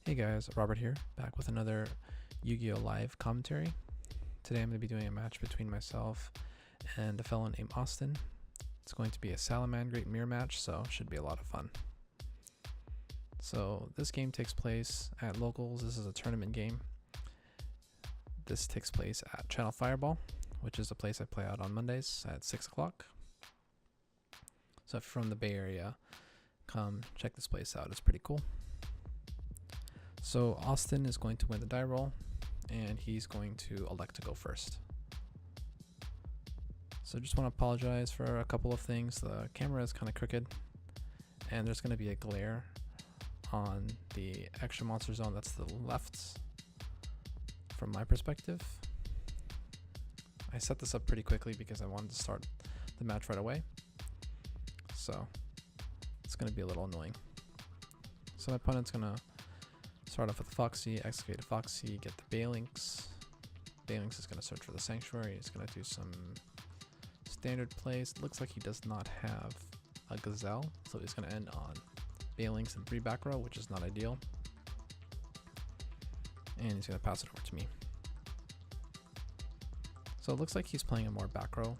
Hey guys, Robert here, back with another Yu-Gi-Oh! Live commentary. Today I'm going to be doing a match between myself and a fellow named Austin. It's going to be a Salamangreat mirror match, so should be a lot of fun. So this game takes place at locals. This is a tournament game. This takes place at Channel Fireball, which is a place I play out on Mondays at 6 o'clock. So if you're from the Bay Area, come check this place out. It's pretty cool. So Austin is going to win the die roll, and he's going to elect to go first. So just want to apologize for a couple of things. The camera is kind of crooked, and there's going to be a glare on the extra monster zone that's to the left from my perspective. I set this up pretty quickly because I wanted to start the match right away, so it's going to be a little annoying. So my opponent's going to start off with the Foxy, execute a Foxy, get the Balinks. Balinks is going to search for the Sanctuary. He's going to do some standard plays. It looks like he does not have a Gazelle, so he's going to end on Balinks and 3 back row, which is not ideal. And he's going to pass it over to me. So it looks like he's playing a more back row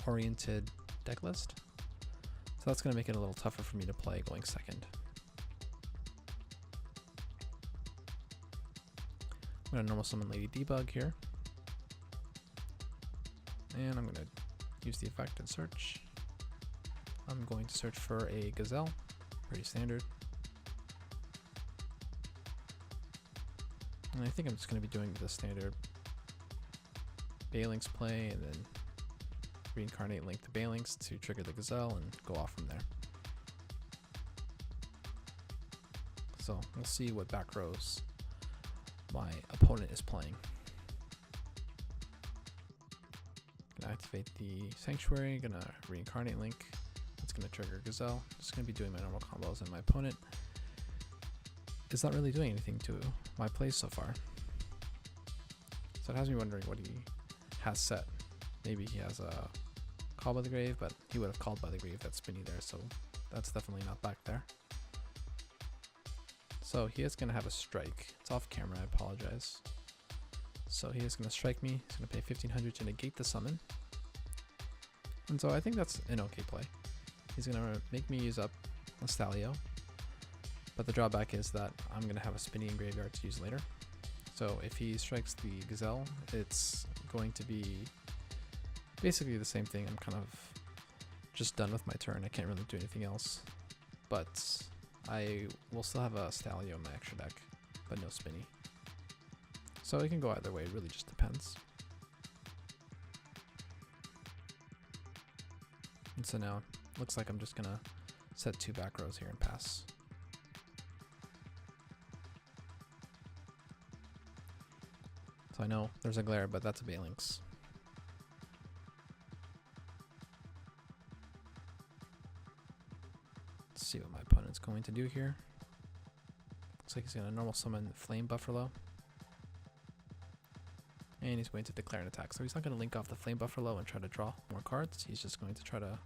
oriented deck list. So that's going to make it a little tougher for me to play going second. I'm going to normal summon Lady Debug here. And I'm going to use the effect and search. I'm going to search for a Gazelle. Pretty standard. And I think I'm just going to be doing the standard Balinks play and then reincarnate Link to Balinks to trigger the Gazelle and go off from there. So we'll see what back rows my opponent is playing. Gonna activate the Sanctuary, gonna reincarnate Link. That's gonna trigger Gazelle. Just gonna be doing my normal combos, and my opponent is not really doing anything to my plays so far. So it has me wondering what he has set. Maybe he has a Call by the Grave, but he would have called by the Grave that's spinny there, so that's definitely not back there. So he is going to have a strike. It's off camera, I apologize. So he is going to strike me. He's going to pay 1500 to negate the summon. And so I think that's an okay play. He's going to make me use up Nostalio. But the drawback is that I'm going to have a spinny in graveyard to use later. So if he strikes the Gazelle, it's going to be basically the same thing. I'm kind of just done with my turn. I can't really do anything else. But I will still have a Stalio in my extra deck, but no spinny. So it can go either way, it really just depends. And so now, looks like I'm just gonna set 2 back rows here and pass. So I know there's a glare, but that's a Balinks. Let's see what my opponent's going to do here. Looks like he's going to normal summon Flame Buffalo. And he's going to declare an attack. So he's not going to link off the Flame Buffalo and try to draw more cards. He's just going to try to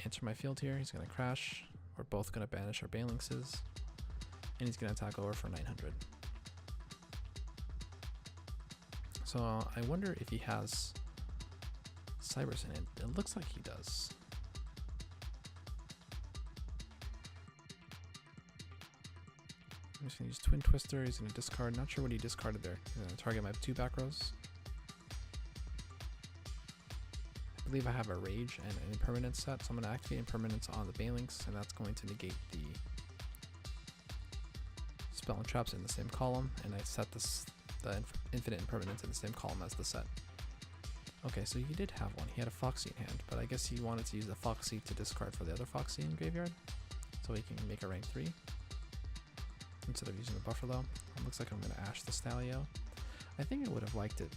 enter my field here. He's going to crash. We're both going to banish our Balinkses. And he's going to attack over for 900. So I wonder if he has Cybers in it. It looks like he does. I'm just going to use Twin Twister. He's going to discard. Not sure what he discarded there. He's going to target my 2 back rows. I believe I have a Rage and an Impermanence set, so I'm going to activate Impermanence on the Balinks, and that's going to negate the Spell and Traps in the same column, and I set the Infinite Impermanence in the same column as the set. Okay, so he did have one. He had a Foxy in hand, but I guess he wanted to use the Foxy to discard for the other Foxy in graveyard, so he can make a rank 3. Instead of using the Buffalo. It looks like I'm going to Ash the Stalio. I think I would have liked it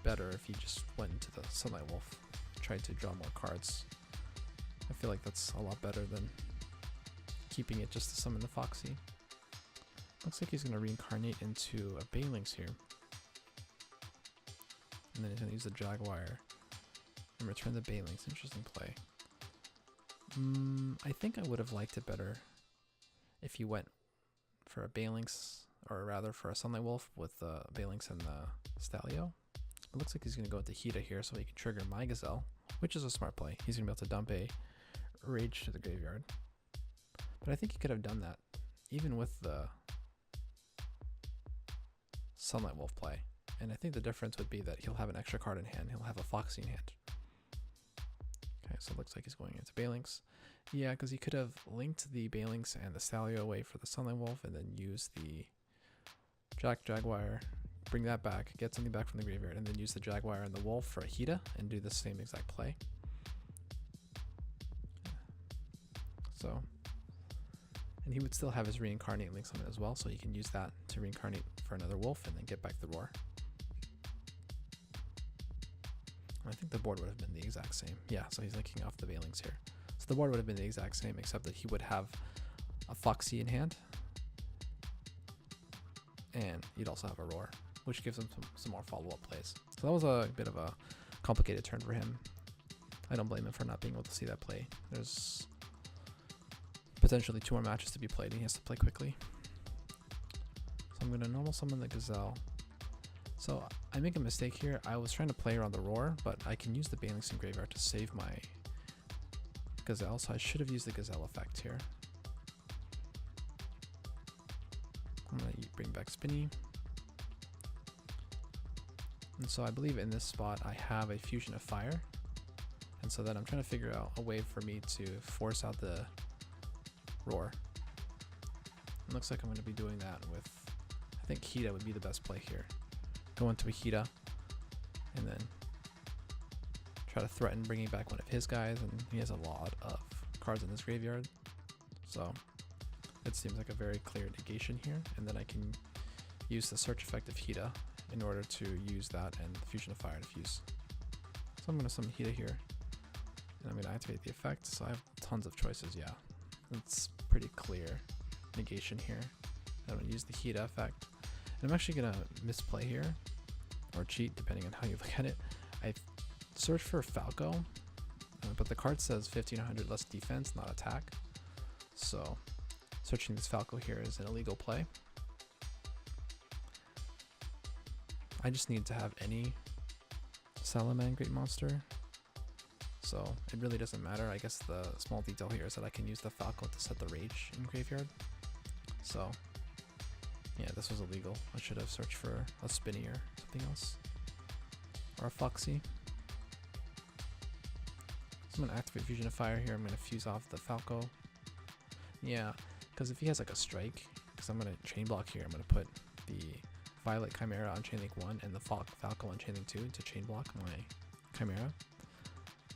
better if he just went into the Sunlight Wolf, tried to draw more cards. I feel like that's a lot better than keeping it just to summon the Foxy. Looks like he's going to reincarnate into a Balinks here. And then he's going to use the Jaguar and return the Balinks. Interesting play. I think I would have liked it better if he went for a Balinx, or rather for a Sunlight Wolf with the Balinx and the Stalio. It looks like he's going to go into Hida here so he can trigger my Gazelle, which is a smart play. He's going to be able to dump a Rage to the graveyard. But I think he could have done that even with the Sunlight Wolf play. And I think the difference would be that he'll have an extra card in hand. He'll have a Foxy in hand. Okay, so it looks like he's going into Balinx. Yeah, because he could have linked the Balinx and the Stalio away for the Sunlight Wolf and then use the Jaguar, bring that back, get something back from the graveyard, and then use the Jaguar and the Wolf for a Hida and do the same exact play. So, and he would still have his Reincarnate Link Summon as well, so he can use that to reincarnate for another Wolf and then get back the Roar. I think the board would have been the exact same. Yeah, so he's linking off the Balinx here. So the board would have been the exact same, except that he would have a Foxy in hand. And he'd also have a Roar, which gives him some more follow-up plays. So that was a bit of a complicated turn for him. I don't blame him for not being able to see that play. There's potentially 2 more matches to be played, and he has to play quickly. So I'm going to normal summon the Gazelle. So I make a mistake here. I was trying to play around the Roar, but I can use the Balinx in graveyard to save my Gazelle, so I should have used the Gazelle effect here. I'm going to bring back Spinny. And so I believe in this spot I have a Fusion of Fire. And so then I'm trying to figure out a way for me to force out the Roar. It looks like I'm going to be doing that with, I think Hida would be the best play here. Go into a Hida and then try to threaten bringing back one of his guys, and he has a lot of cards in his graveyard. So it seems like a very clear negation here, and then I can use the search effect of Hida in order to use that and the Fusion of Fire to fuse. So I'm going to summon Hida here, and I'm going to activate the effect. So I have tons of choices. Yeah, it's pretty clear negation here. I'm going to use the Hida effect, and I'm actually going to misplay here, or cheat depending on how you look at it. I search for Falco, but the card says 1500 less defense, not attack. So searching this Falco here is an illegal play. I just need to have any Salamangreat monster, so it really doesn't matter. I guess the small detail here is that I can use the Falco to set the Rage in graveyard. So yeah, this was illegal. I should have searched for a Spinny or something else, or a Foxy. So I'm going to activate Fusion of Fire here. I'm going to fuse off the Falco. Yeah, because if he has like a strike, because I'm going to chain block here, I'm going to put the Violet Chimera on Chainlink 1 and the Falco on Chainlink 2 to chain block my Chimera.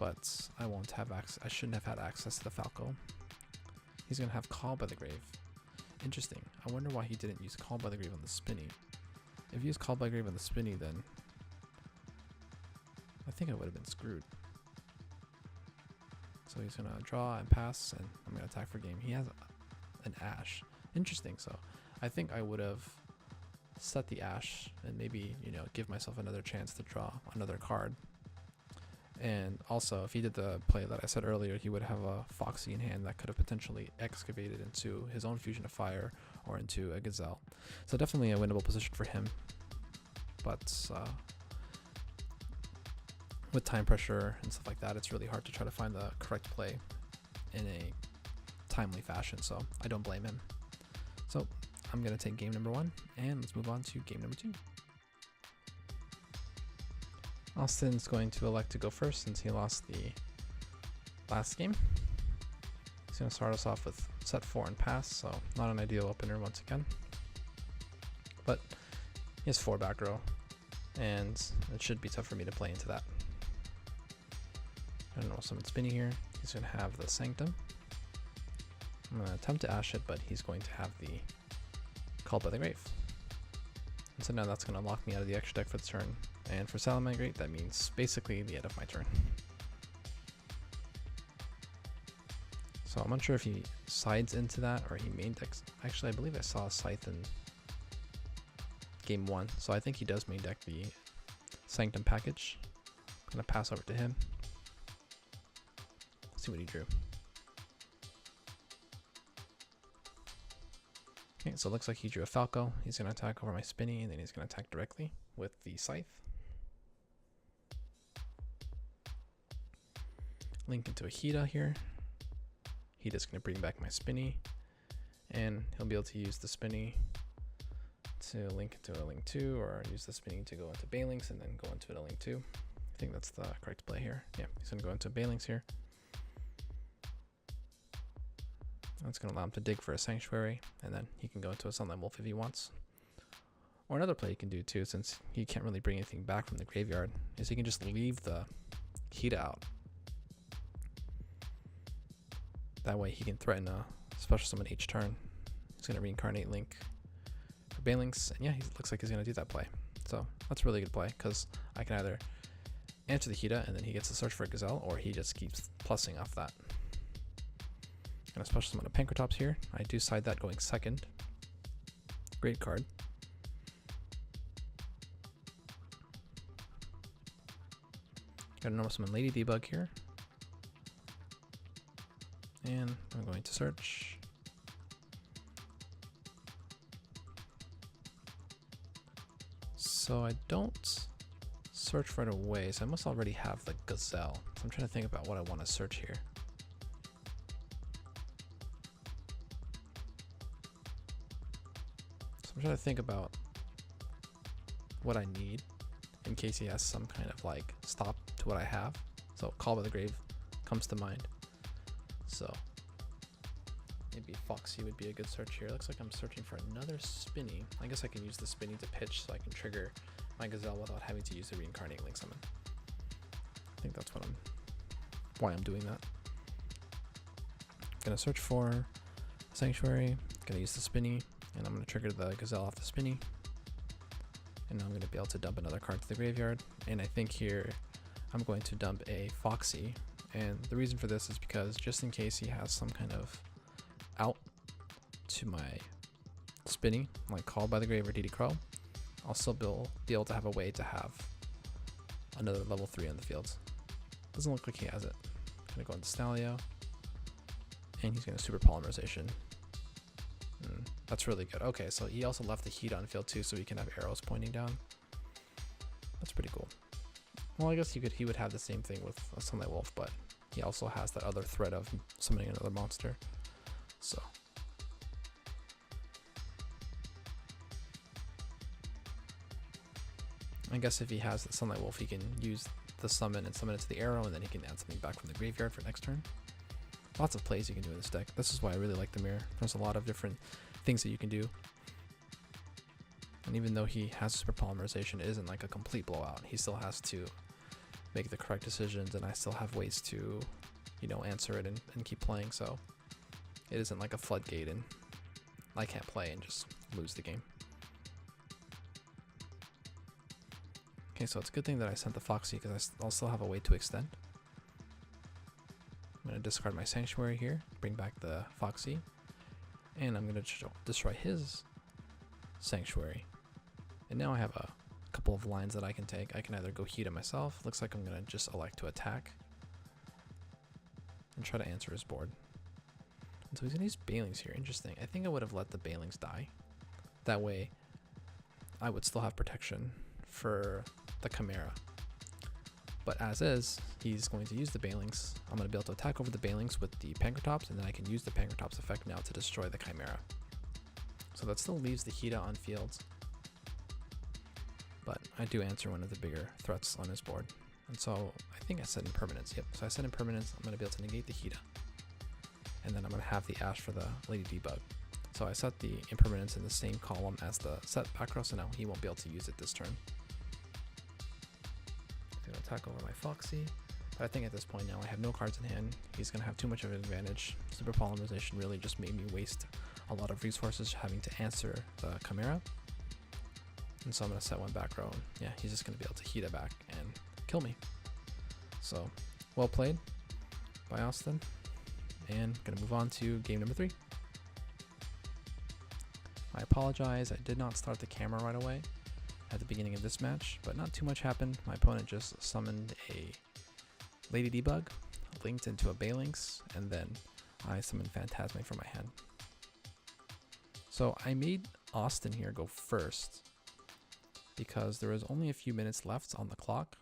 But I won't have access. I shouldn't have had access to the Falco. He's going to have Call by the Grave. Interesting. I wonder why he didn't use Call by the Grave on the Spinny. If he used Call by the Grave on the Spinny, then I think I would have been screwed. So he's going to draw and pass, and I'm going to attack for game. He has an Ash. Interesting. So I think I would have set the Ash and maybe, you know, give myself another chance to draw another card. And also, if he did the play that I said earlier, he would have a Foxy in hand that could have potentially excavated into his own Fusion of Fire or into a Gazelle. So definitely a winnable position for him. But with time pressure and stuff like that, it's really hard to try to find the correct play in a timely fashion. So I don't blame him. So I'm going to take game number 1, and let's move on to game number 2. Austin's going to elect to go first since he lost the last game. He's going to start us off with set 4 and pass, so not an ideal opener once again. But he has 4 back row, and it should be tough for me to play into that. I don't know, summon Spinny here. He's going to have the Sanctum. I'm going to attempt to Ash it, but he's going to have the Called by the Grave. And so now that's going to lock me out of the extra deck for the turn. And for Salamangreat, that means basically the end of my turn. So I'm unsure if he sides into that or he main decks. Actually, I believe I saw a Scythe in game 1. So I think he does main deck the Sanctum package. I'm going to pass over to him. See what he drew. Okay, so it looks like he drew a Falco. He's going to attack over my Spinny, and then he's going to attack directly with the Scythe. Link into a Hida here. Hida's going to bring back my Spinny, and he'll be able to use the Spinny to link into a Link 2, or use the Spinny to go into Balinks and then go into a Link 2. I think that's the correct play here. Yeah, he's going to go into Balinks here. That's going to allow him to dig for a Sanctuary, and then he can go into a Sunlight Wolf if he wants. Or another play he can do too, since he can't really bring anything back from the graveyard, is he can just leave the Hida out. That way he can threaten a special summon each turn. He's going to reincarnate Link for Balinks, and yeah, he looks like he's going to do that play. So that's a really good play, because I can either answer the Hida and then he gets to search for a Gazelle, or he just keeps plussing off that. And a special summon of Pankratops here. I do side that going second. Great card. Got a normal summon Lady Debug here. And I'm going to search. So I don't search right away, so I must already have the Gazelle. So I'm trying to think about what I want to search here. So I'm trying to think about what I need in case he has some kind of like stop to what I have. So Call by the Grave comes to mind. So maybe Foxy would be a good search here. Looks like I'm searching for another Spinny. I guess I can use the Spinny to pitch so I can trigger my Gazelle without having to use the Reincarnate Link Summon. I think that's why I'm doing that. Gonna search for Sanctuary, gonna use the Spinny, and I'm gonna trigger the Gazelle off the Spinny. And I'm gonna be able to dump another card to the graveyard. And I think here I'm going to dump a Foxy. And the reason for this is because just in case he has some kind of out to my Spinny, like Call by the Grave or DD Crow, I'll still be able to have a way to have another level 3 on the field. Doesn't look like he has it. Gonna go into Stalio, and he's gonna Super Polymerization. That's really good. Okay, so he also left the Heat on field too, so he can have arrows pointing down. That's pretty cool. Well, I guess he would have the same thing with a Sunlight Wolf, but he also has that other threat of summoning another monster. So I guess if he has the Sunlight Wolf, he can use the summon and summon it to the arrow, and then he can add something back from the graveyard for next turn. Lots of plays you can do in this deck. This is why I really like the mirror. There's a lot of different things that you can do. And even though he has Super Polymerization, it isn't like a complete blowout. He still has to make the correct decisions, and I still have ways to, answer it and keep playing. So it isn't like a floodgate and I can't play and just lose the game. Okay, so it's a good thing that I sent the Foxy, because I'll still have a way to extend. I'm going to discard my Sanctuary here, bring back the Foxy, and I'm going to destroy his Sanctuary. And now I have a couple of lines that I can take. I can either go Hida myself. Looks like I'm going to just elect to attack and try to answer his board. And so he's going to use Bailings here. Interesting. I think I would have let the Bailings die. That way I would still have protection for the Chimera. But as is, he's going to use the Bailings. I'm going to be able to attack over the Bailings with the Pankratops, and then I can use the Pankratops effect now to destroy the Chimera. So that still leaves the Hida on field. But I do answer one of the bigger threats on his board. And so I think I set Impermanence. Yep, so I set Impermanence. I'm going to be able to negate the Hida. And then I'm going to have the Ash for the Lady Debug. So I set the Impermanence in the same column as the set back row, so now he won't be able to use it this turn. He's going to attack over my Foxy. But I think at this point now I have no cards in hand. He's going to have too much of an advantage. Super Polymerization really just made me waste a lot of resources having to answer the Chimera. And so I'm going to set one back row. And yeah, he's just going to be able to Hida back and kill me. So, well played by Austin. And going to move on to game number 3. I apologize, I did not start the camera right away at the beginning of this match, but not too much happened. My opponent just summoned a Lady Debug, linked into a Balinks, and then I summoned Phantasme from my hand. So I made Austin here go first because there was only a few minutes left on the clock,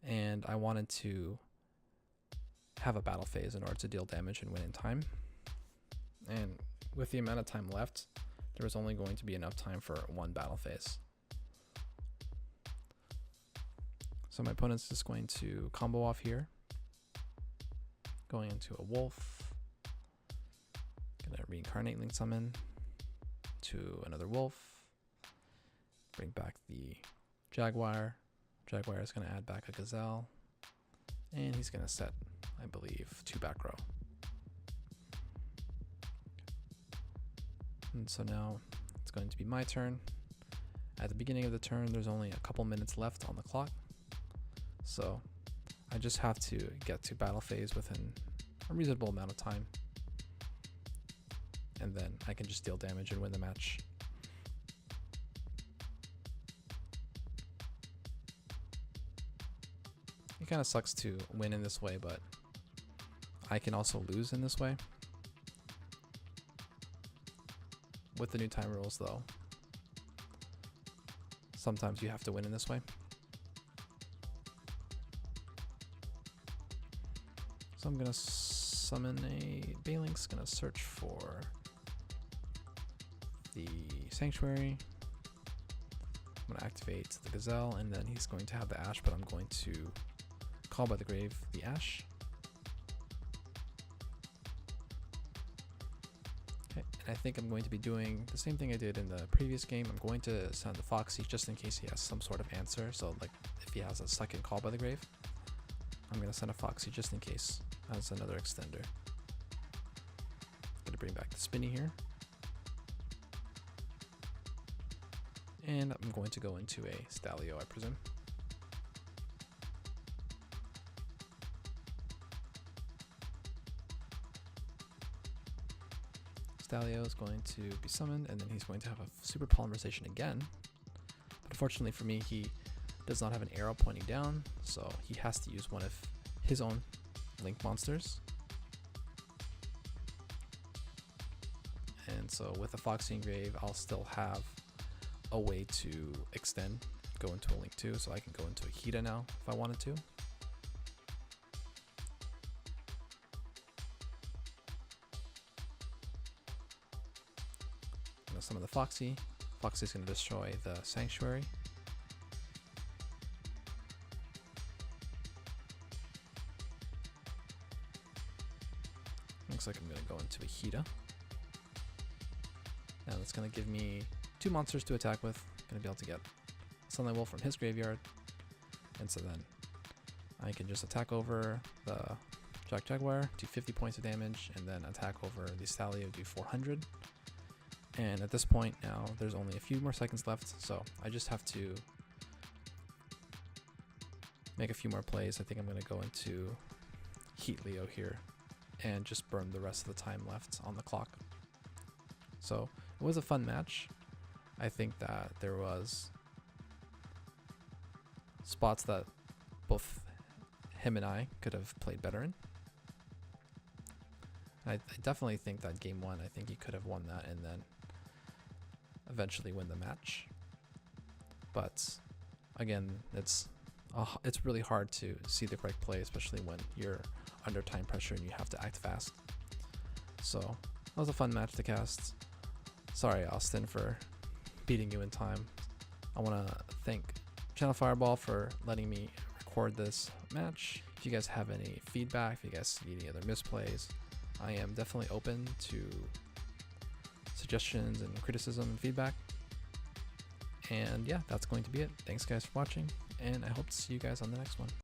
and I wanted to have a battle phase in order to deal damage and win in time. And with the amount of time left, there was only going to be enough time for one battle phase. So my opponent's just going to combo off here, going into a wolf, gonna reincarnate link summon to another wolf, bring back the jaguar. Jaguar is gonna add back a gazelle, and he's gonna set, I believe, 2 back row. And so now it's going to be my turn. At the beginning of the turn, there's only a couple minutes left on the clock. So I just have to get to battle phase within a reasonable amount of time. And then I can just deal damage and win the match. It kind of sucks to win in this way, but I can also lose in this way. With the new time rules though, sometimes you have to win in this way. So I'm gonna summon a Balink's gonna search for the Sanctuary. I'm gonna activate the Gazelle, and then he's going to have the Ash, but I'm going to call by the grave the Ash. Okay, and I think I'm going to be doing the same thing I did in the previous game. I'm going to send the Foxy just in case he has some sort of answer. So like if he has a second call by the grave, I'm gonna send a Foxy just in case as another extender. Gonna bring back the Spinny here. And I'm going to go into a Stalio, I presume. Stalio is going to be summoned, and then he's going to have a super polymerization again. But unfortunately for me, he does not have an arrow pointing down, so he has to use one of his own link monsters. And so with the Foxy Engrave, I'll still have a way to extend, go into a link 2, so I can go into a Hida now if I wanted to. I'm gonna summon the Foxy. Foxy's gonna destroy the Sanctuary. Looks like I'm gonna go into a Hida. Now that's gonna give me 2 monsters to attack with. Gonna be able to get Sunlight Wolf from his graveyard, and so then I can just attack over the Jaguar, do 50 points of damage, and then attack over the Stalio, do 400. And at this point now, there's only a few more seconds left, so I just have to make a few more plays. I think I'm gonna go into Heat Leo here and just burn the rest of the time left on the clock. So it was a fun match. I think that there was spots that both him and I could have played better in. I definitely think that game 1, I think he could have won that and then eventually win the match. But again, it's really hard to see the correct play, especially when you're under time pressure and you have to act fast. So that was a fun match to cast. Sorry, Austin, for beating you in time. I want to thank Channel Fireball for letting me record this match. If you guys have any feedback, if you guys see any other misplays, I am definitely open to suggestions and criticism and feedback. And yeah, that's going to be it. Thanks guys for watching, and I hope to see you guys on the next one.